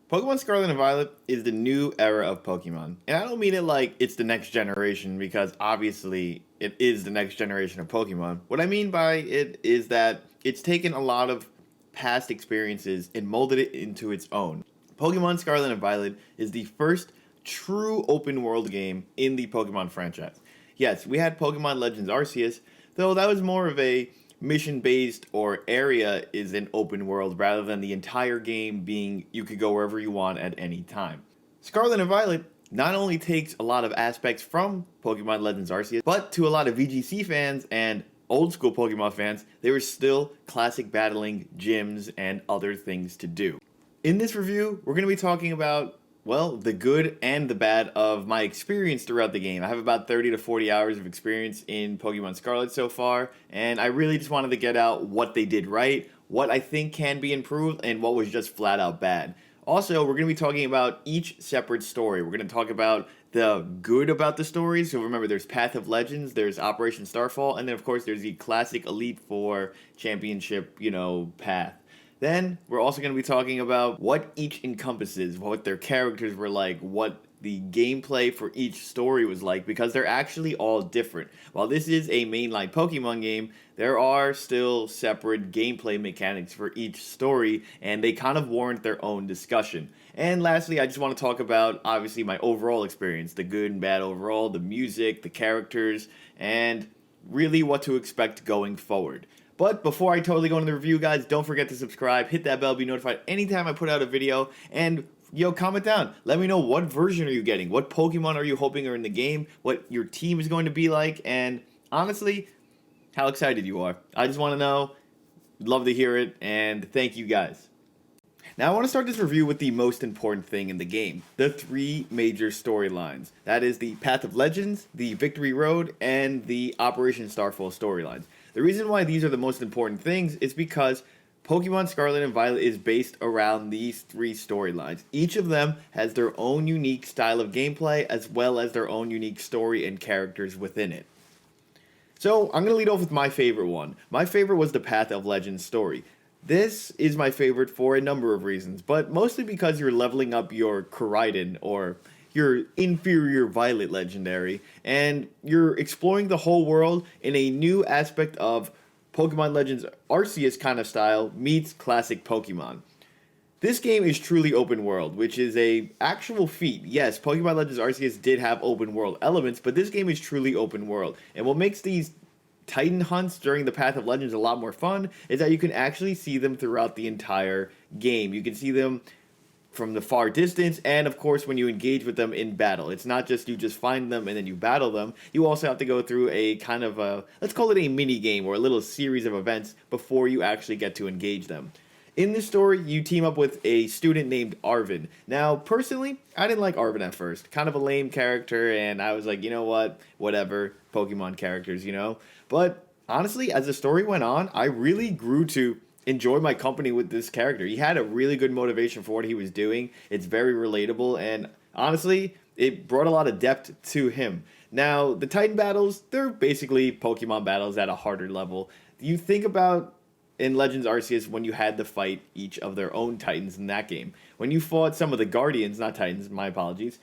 Pokemon Scarlet and Violet is the new era of Pokemon. And I don't mean it like it's the next generation, because obviously it is the next generation of Pokemon. What I mean by it is that it's taken a lot of past experiences and molded it into its own. Pokemon Scarlet and Violet is the first true open world game in the Pokemon franchise. Yes, we had Pokemon Legends Arceus, though that was more of a mission based or area is an open world rather than the entire game being you could go wherever you want at any time. Scarlet and Violet not only takes a lot of aspects from Pokemon Legends Arceus, but to a lot of VGC fans and old school Pokemon fans, there was still classic battling, gyms, and other things to do. In this review, we're going to be talking about, well, the good and the bad of my experience throughout the game. I have about 30 to 40 hours of experience in Pokemon Scarlet so far, and I really just wanted to get out what they did right, what I think can be improved, and what was just flat out bad. Also, we're going to be talking about each separate story. We're going to talk about the good about the stories. So remember, there's Path of Legends, there's Operation Starfall, and then of course there's the classic Elite Four Championship, path. Then we're also going to be talking about what each encompasses, what their characters were like, what the gameplay for each story was like, because they're actually all different. While this is a mainline Pokemon game, there are still separate gameplay mechanics for each story, and they kind of warrant their own discussion. And lastly, I just want to talk about, obviously, my overall experience, the good and bad overall, the music, the characters, and really what to expect going forward. But before I totally go into the review, guys, don't forget to subscribe, hit that bell, be notified anytime I put out a video, and comment down. Let me know, what version are you getting? What Pokemon are you hoping are in the game? What your team is going to be like? And honestly, how excited you are. I just want to know. Love to hear it, and thank you guys. Now I want to start this review with the most important thing in the game, the three major storylines. That is the Path of Legends, the Victory Road, and the Operation Starfall storylines. The reason why these are the most important things is because Pokemon Scarlet and Violet is based around these three storylines. Each of them has their own unique style of gameplay as well as their own unique story and characters within it. So I'm going to lead off with my favorite one. My favorite was the Path of Legends story. This is my favorite for a number of reasons, but mostly because you're leveling up your Koraidon, or your inferior Violet legendary, and you're exploring the whole world in a new aspect of Pokemon Legends Arceus kind of style meets classic Pokemon. This game is truly open world, which is a actual feat. Yes, Pokemon Legends Arceus did have open world elements, but this game is truly open world. And what makes these Titan hunts during the Path of Legends a lot more fun is that you can actually see them throughout the entire game. You can see them from the far distance, and of course when you engage with them in battle. It's not just you just find them and then you battle them. You also have to go through a kind of a, let's call it a mini game or a little series of events before you actually get to engage them. In this story, you team up with a student named Arvin. Now, personally, I didn't like Arvin at first. Kind of a lame character, and I was like, you know what? Whatever. Pokemon characters, But honestly, as the story went on, I really grew to enjoy my company with this character. He had a really good motivation for what he was doing. It's very relatable, and honestly, it brought a lot of depth to him. Now, the Titan battles, they're basically Pokemon battles at a harder level. You think about in Legends Arceus when you had to fight each of their own Titans in that game. When you fought some of the Guardians, not Titans, my apologies,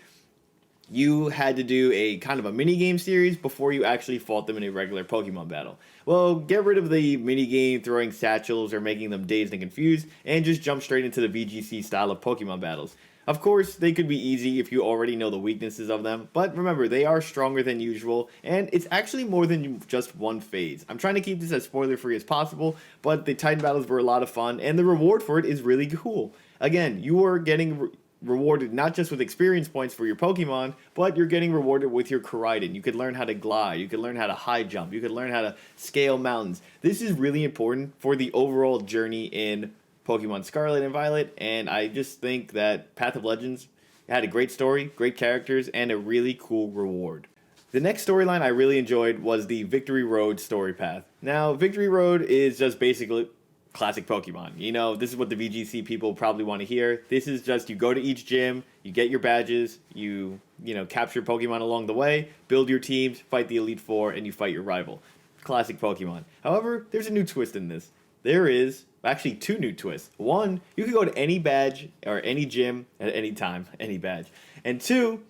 you had to do a kind of a mini-game series before you actually fought them in a regular Pokemon battle. Well, get rid of the mini-game, throwing satchels or making them dazed and confused, and just jump straight into the VGC style of Pokemon battles. Of course, they could be easy if you already know the weaknesses of them, but remember, they are stronger than usual, and it's actually more than just one phase. I'm trying to keep this as spoiler-free as possible, but the Titan battles were a lot of fun, and the reward for it is really cool. Again, you are getting rewarded not just with experience points for your Pokemon, but you're getting rewarded with your Koraidon. You could learn how to glide, you could learn how to high jump, you could learn how to scale mountains. This is really important for the overall journey in Pokemon Scarlet and Violet, and I just think that Path of Legends had a great story, great characters, and a really cool reward. The next storyline I really enjoyed was the Victory Road story path. Now, Victory Road is just basically classic Pokemon. This is what the VGC people probably want to hear. This is just you go to each gym, you get your badges, you capture Pokemon along the way, build your teams, fight the Elite Four, and you fight your rival. Classic Pokemon. However, there's a new twist in this. there is actually two new twists. One, you can go to any badge or any gym at any time, any badge. And two,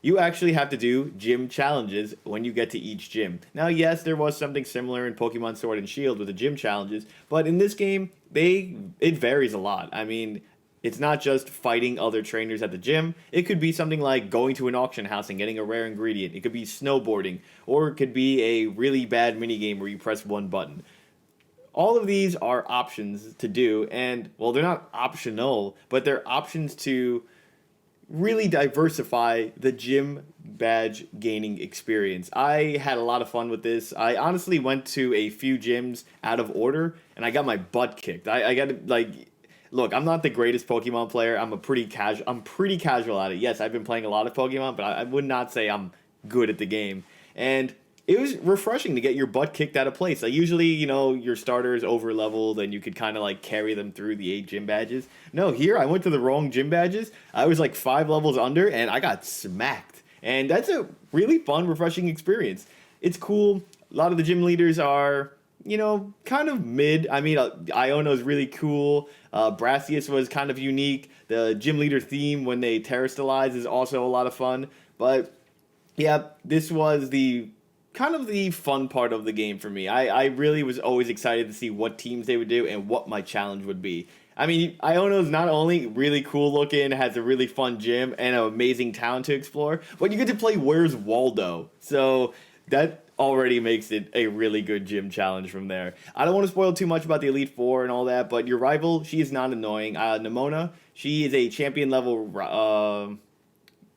you actually have to do gym challenges when you get to each gym. Now, yes, there was something similar in Pokemon Sword and Shield with the gym challenges, but in this game, it varies a lot. I mean, it's not just fighting other trainers at the gym. It could be something like going to an auction house and getting a rare ingredient. It could be snowboarding, or it could be a really bad minigame where you press one button. All of these are options to do, and, well, they're not optional, but they're options to really diversify the gym badge gaining experience. I had a lot of fun with this. I honestly went to a few gyms out of order, and I got my butt kicked. I got to, like, look, I'm not the greatest Pokemon player. I'm pretty casual at it. Yes, I've been playing a lot of Pokemon, but I would not say I'm good at the game. And it was refreshing to get your butt kicked out of place. Like, usually, your starter is over leveled and you could kind of like carry them through the 8 gym badges. No, here I went to the wrong gym badges. I was like 5 levels under and I got smacked. And that's a really fun, refreshing experience. It's cool. A lot of the gym leaders are, kind of mid. I mean, Iono's really cool. Brassius was kind of unique. The gym leader theme when they terrestrialize is also a lot of fun. But yeah, this was the kind of the fun part of the game for me. I really was always excited to see what teams they would do and what my challenge would be. I mean, Iono's not only really cool looking, has a really fun gym and an amazing town to explore, but you get to play Where's Waldo. So that already makes it a really good gym challenge from there. I don't want to spoil too much about the Elite Four and all that, but your rival, she is not annoying. Nimona, she is a champion level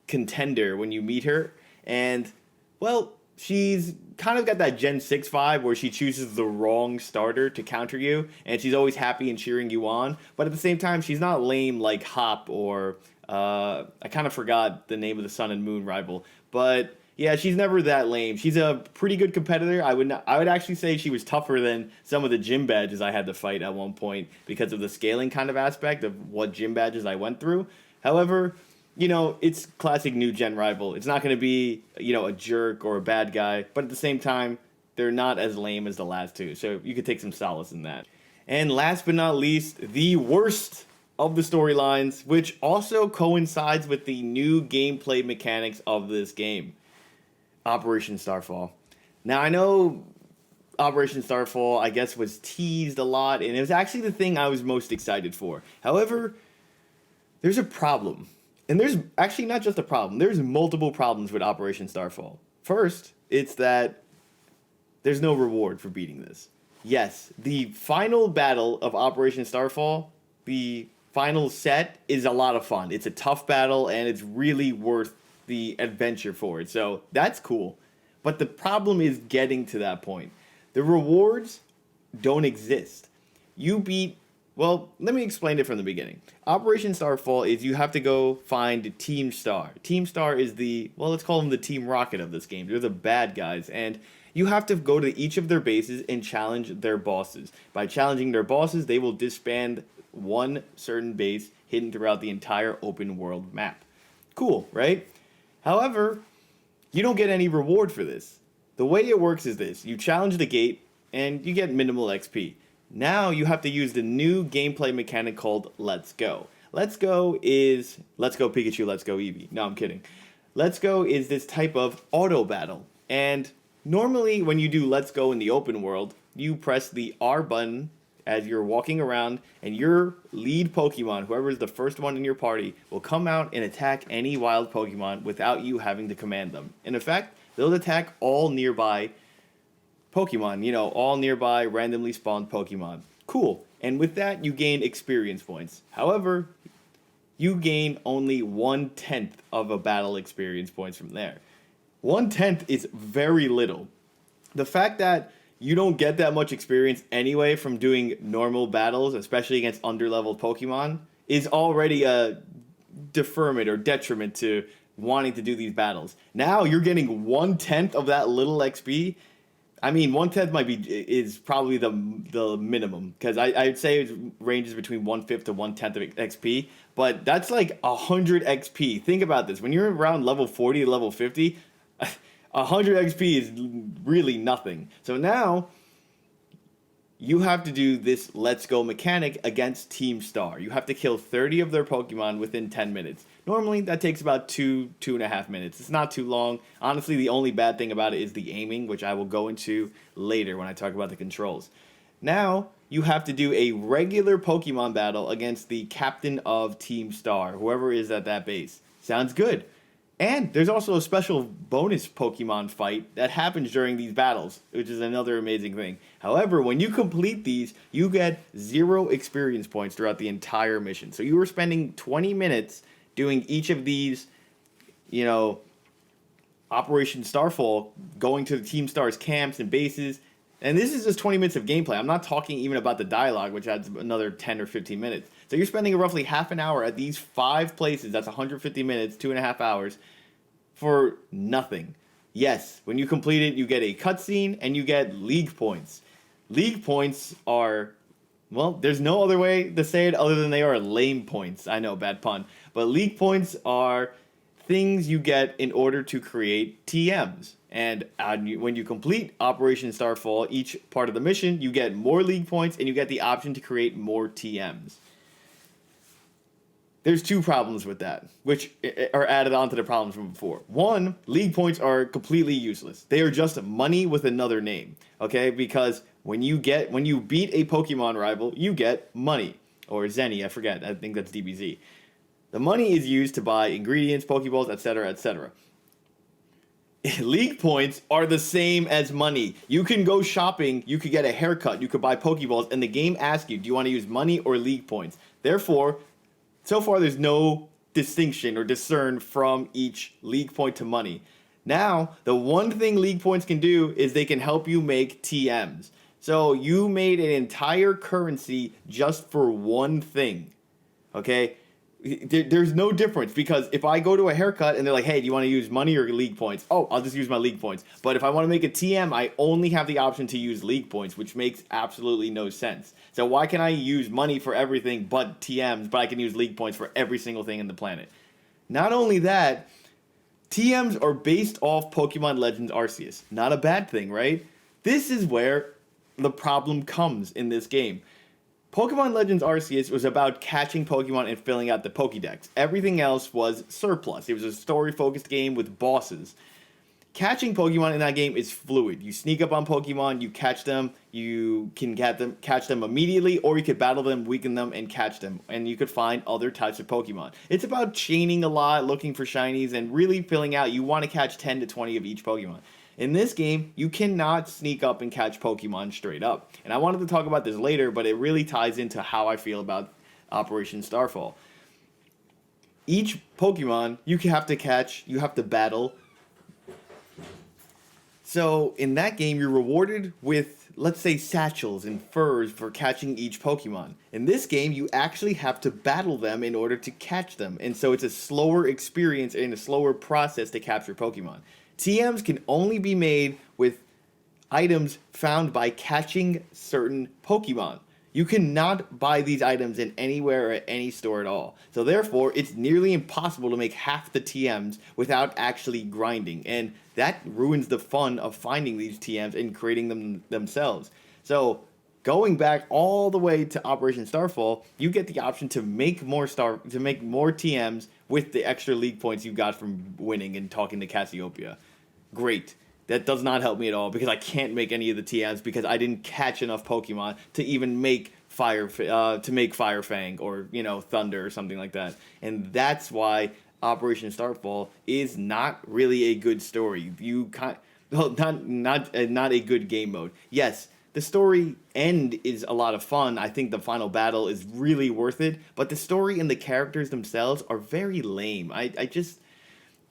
contender when you meet her. And, well, she's kind of got that Gen 6 vibe where she chooses the wrong starter to counter you, and she's always happy and cheering you on. But at the same time, she's not lame like Hop or I kind of forgot the name of the Sun and Moon rival. But yeah, she's never that lame. She's a pretty good competitor. I would actually say she was tougher than some of the gym badges I had to fight at one point because of the scaling kind of aspect of what gym badges I went through. However, it's classic new gen rival. It's not going to be, a jerk or a bad guy, but at the same time, they're not as lame as the last two. So you could take some solace in that. And last but not least, the worst of the storylines, which also coincides with the new gameplay mechanics of this game. Operation Starfall. Now, I know Operation Starfall, I guess, was teased a lot, and it was actually the thing I was most excited for. However, there's a problem. And there's actually not just a problem. There's multiple problems with Operation Starfall. First, it's that there's no reward for beating this. Yes, the final battle of Operation Starfall, the final set, is a lot of fun. It's a tough battle, and it's really worth the adventure for it. So that's cool. But the problem is getting to that point. The rewards don't exist. Well, let me explain it from the beginning. Operation Starfall is you have to go find Team Star. Team Star is let's call them the Team Rocket of this game. They're the bad guys, and you have to go to each of their bases and challenge their bosses. By challenging their bosses, they will disband one certain base hidden throughout the entire open world map. Cool, right? However, you don't get any reward for this. The way it works is this. You challenge the gate, and you get minimal XP. Now you have to use the new gameplay mechanic called Let's Go. Let's Go is Let's Go Pikachu, Let's Go Eevee. No, I'm kidding. Let's Go is this type of auto battle. And normally when you do Let's Go in the open world, you press the R button as you're walking around, and your lead Pokemon, whoever is the first one in your party, will come out and attack any wild Pokemon without you having to command them. And in fact, they'll attack all nearby Pokemon, all nearby randomly spawned Pokemon. Cool. And with that, you gain experience points. However, you gain only 1/10 of a battle experience points from there. 1/10 is very little. The fact that you don't get that much experience anyway from doing normal battles, especially against underleveled Pokemon, is already a deferment or detriment to wanting to do these battles. Now you're getting 1/10 of that little XP. I mean, 1/10 is probably the minimum, because I'd say it ranges between 1/5 to 1/10 of XP, but that's like 100 XP. Think about this. When you're around level 40 to level 50, 100 XP is really nothing. So now you have to do this Let's Go mechanic against Team Star. You have to kill 30 of their Pokemon within 10 minutes. Normally, that takes about 2.5 minutes. It's not too long. Honestly, the only bad thing about it is the aiming, which I will go into later when I talk about the controls. Now, you have to do a regular Pokemon battle against the captain of Team Star, whoever is at that base. Sounds good. And there's also a special bonus Pokemon fight that happens during these battles, which is another amazing thing. However, when you complete these, you get 0 experience points throughout the entire mission. So you were spending 20 minutes doing each of these, you know, Operation Starfall, going to the Team Star's camps and bases. And this is just 20 minutes of gameplay. I'm not talking even about the dialogue, which adds another 10 or 15 minutes. So you're spending roughly half an hour at these 5 places. That's 150 minutes, 2.5 hours, for nothing. Yes, when you complete it, you get a cutscene and you get league points. League points are, well, there's no other way to say it other than they are lame points. I know, bad pun. But league points are things you get in order to create TMs. And when you complete Operation Starfall, each part of the mission, you get more league points and you get the option to create more TMs. There's 2 problems with that, which are added on to the problems from before. One, league points are completely useless. They are just money with another name, okay? Because when you beat a Pokemon rival, you get money. Or Zenny, I forget. I think that's DBZ. The money is used to buy ingredients, Pokeballs, etc., etc. League points are the same as money. You can go shopping, you could get a haircut, you could buy Pokeballs, and the game asks you, do you want to use money or league points? Therefore, so far there's no distinction or discern from each league point to money. Now, the one thing league points can do is they can help you make TMs. So you made an entire currency just for one thing, okay? There's no difference, because if I go to a haircut and they're like, hey, do you want to use money or league points? Oh, I'll just use my league points. But if I want to make a TM, I only have the option to use league points, which makes absolutely no sense. So why can I use money for everything but TMs, but I can use league points for every single thing in the planet? Not only that, TMs are based off Pokemon Legends Arceus. Not a bad thing, right? This is where the problem comes in this game. Pokemon Legends Arceus was about catching Pokemon and filling out the Pokédex. Everything else was surplus. It was a story-focused game with bosses. Catching Pokemon in that game is fluid. You sneak up on Pokemon, you catch them, you can catch them immediately, or you could battle them, weaken them, and catch them. And you could find other types of Pokemon. It's about chaining a lot, looking for shinies, and really filling out. You want to catch 10 to 20 of each Pokemon. In this game, you cannot sneak up and catch Pokemon straight up. And I wanted to talk about this later, but it really ties into how I feel about Operation Starfall. Each Pokemon you have to catch, you have to battle. So in that game, you're rewarded with, let's say, satchels and furs for catching each Pokemon. In this game, you actually have to battle them in order to catch them. And so it's a slower experience and a slower process to capture Pokemon. TMs can only be made with items found by catching certain Pokemon. You cannot buy these items in anywhere or at any store at all. So therefore, it's nearly impossible to make half the TMs without actually grinding. And that ruins the fun of finding these TMs and creating them themselves. So going back all the way to Operation Starfall, you get the option to make more TMs with the extra league points you got from winning and talking to Cassiopeia. Great. That does not help me at all, because I can't make any of the TMs because I didn't catch enough Pokemon to even make Fire Fang or, Thunder or something like that. And that's why Operation Starfall is not really a good story. Not a good game mode. Yes, the story end is a lot of fun. I think the final battle is really worth it, but the story and the characters themselves are very lame.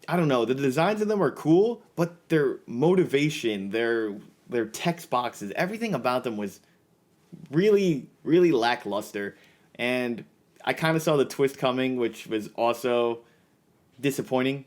I don't know. The designs of them are cool, but their motivation, their text boxes, everything about them was really, really lackluster. And I kind of saw the twist coming, which was also disappointing.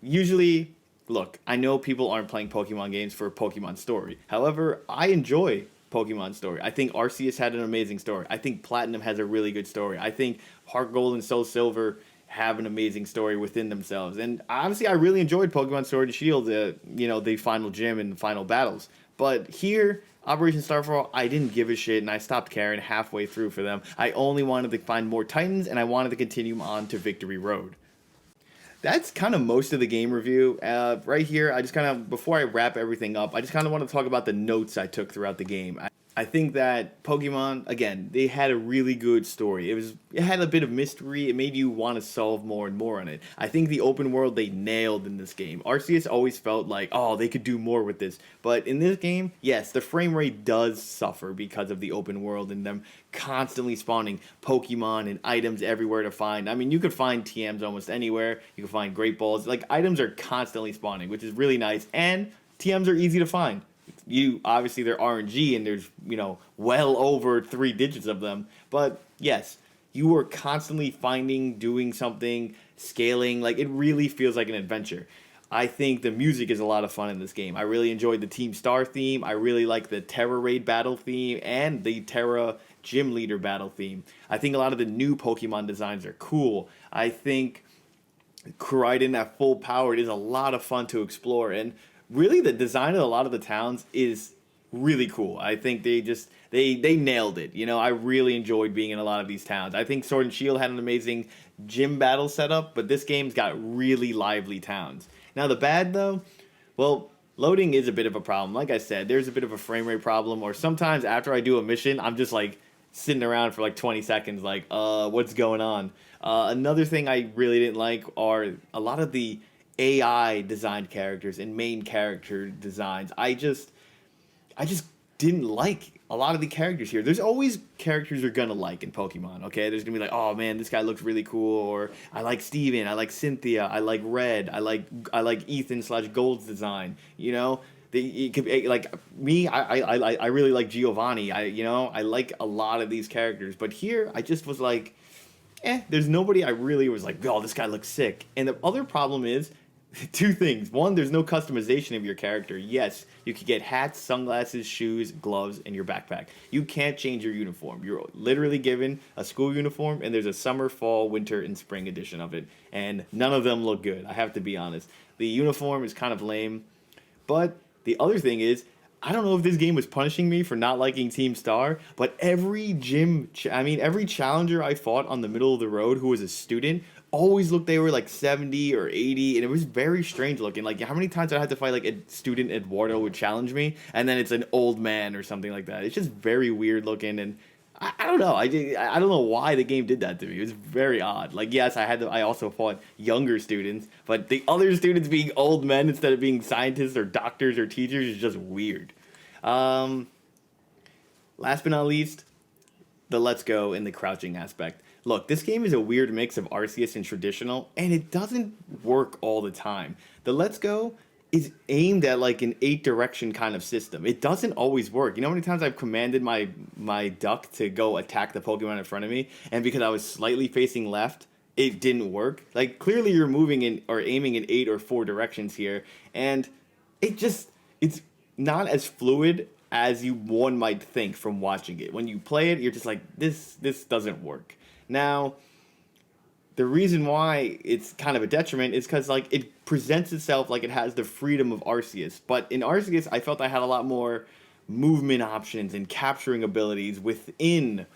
Usually, look, I know people aren't playing Pokemon games for Pokemon story. However, I enjoy Pokemon story. I think Arceus had an amazing story. I think Platinum has a really good story. I think Heart Gold and Soul Silver have an amazing story within themselves. And honestly, I really enjoyed Pokemon Sword and Shield, the final gym and the final battles. But here, Operation Starfall, I didn't give a shit, and I stopped caring halfway through for them. I only wanted to find more Titans, and I wanted to continue on to Victory Road. That's kind of most of the game review. Right here, I just kind of, before I wrap everything up, I just kind of want to talk about the notes I took throughout the game. I think that Pokemon, again, they had a really good story. It had a bit of mystery. It made you want to solve more and more on it. I think the open world they nailed in this game. Arceus always felt like, oh, they could do more with this. But in this game, yes, the frame rate does suffer because of the open world and them constantly spawning Pokemon and items everywhere to find. I mean, you could find TMs almost anywhere. You can find Great Balls. Like, items are constantly spawning, which is really nice. And TMs are easy to find. You obviously they're RNG and there's well over 3 digits of them, but yes, you are constantly finding, doing something, scaling. Like, it really feels like an adventure. I think the music is a lot of fun in this game. I really enjoyed the Team Star theme. I really like the Terra Raid battle theme and the Terra Gym Leader battle theme. I think a lot of the new Pokemon designs are cool. I think Koraidon at full power is a lot of fun to explore, and really the design of a lot of the towns is really cool. I think they nailed it. I really enjoyed being in a lot of these towns. I think Sword and Shield had an amazing gym battle setup, but this game's got really lively towns. Now the bad though, well, loading is a bit of a problem. Like I said, there's a bit of a frame rate problem, or sometimes after I do a mission, I'm just like sitting around for like 20 seconds like, what's going on? Another thing I really didn't like are a lot of the AI designed characters and main character designs. I just didn't like a lot of the characters here. There's always characters you're gonna like in Pokemon, okay? There's gonna be like, oh man, this guy looks really cool, or I like Steven, I like Cynthia, I like Red, I like Ethan/Gold's design. It could be, like me, I really like Giovanni. I like a lot of these characters, but here I just was like, there's nobody I really was like, oh, this guy looks sick. And the other problem is, two things. One, there's no customization of your character. Yes, you can get hats, sunglasses, shoes, gloves, and your backpack. You can't change your uniform. You're literally given a school uniform, and there's a summer, fall, winter, and spring edition of it. And none of them look good, I have to be honest. The uniform is kind of lame. But the other thing is, I don't know if this game was punishing me for not liking Team Star, but every every challenger I fought on the middle of the road who was a student always looked they were like 70 or 80, and it was very strange looking. Like, how many times I had to fight like a student Eduardo would challenge me, and then it's an old man or something like that. It's just very weird looking, and I don't know. I don't know why the game did that to me. It was very odd. Like, yes, I also fought younger students, but the other students being old men instead of being scientists or doctors or teachers is just weird. Last but not least, the let's go and the crouching aspect. Look, this game is a weird mix of Arceus and traditional, and it doesn't work all the time. The let's go is aimed at like an 8-direction kind of system. It doesn't always work. You know how many times I've commanded my duck to go attack the Pokemon in front of me, and because I was slightly facing left, it didn't work? Like, clearly you're moving in or aiming in 8 or 4 directions here, and it's not as fluid as one might think from watching it. When you play it, you're just like, this doesn't work. Now, the reason why it's kind of a detriment is because like it presents itself like it has the freedom of Arceus. But in Arceus, I felt I had a lot more movement options and capturing abilities within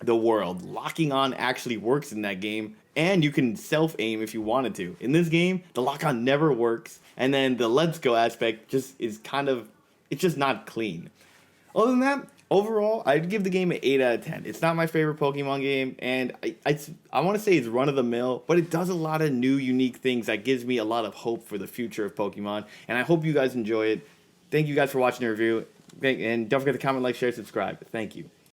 the world. Locking on actually works in that game, and you can self-aim if you wanted to. In this game, the lock-on never works, and then the let's go aspect just is it's just not clean. Other than that, overall, I'd give the game an 8 out of 10. It's not my favorite Pokemon game, and I want to say it's run-of-the-mill, but it does a lot of new, unique things that gives me a lot of hope for the future of Pokemon, and I hope you guys enjoy it. Thank you guys for watching the review, and don't forget to comment, like, share, subscribe. Thank you.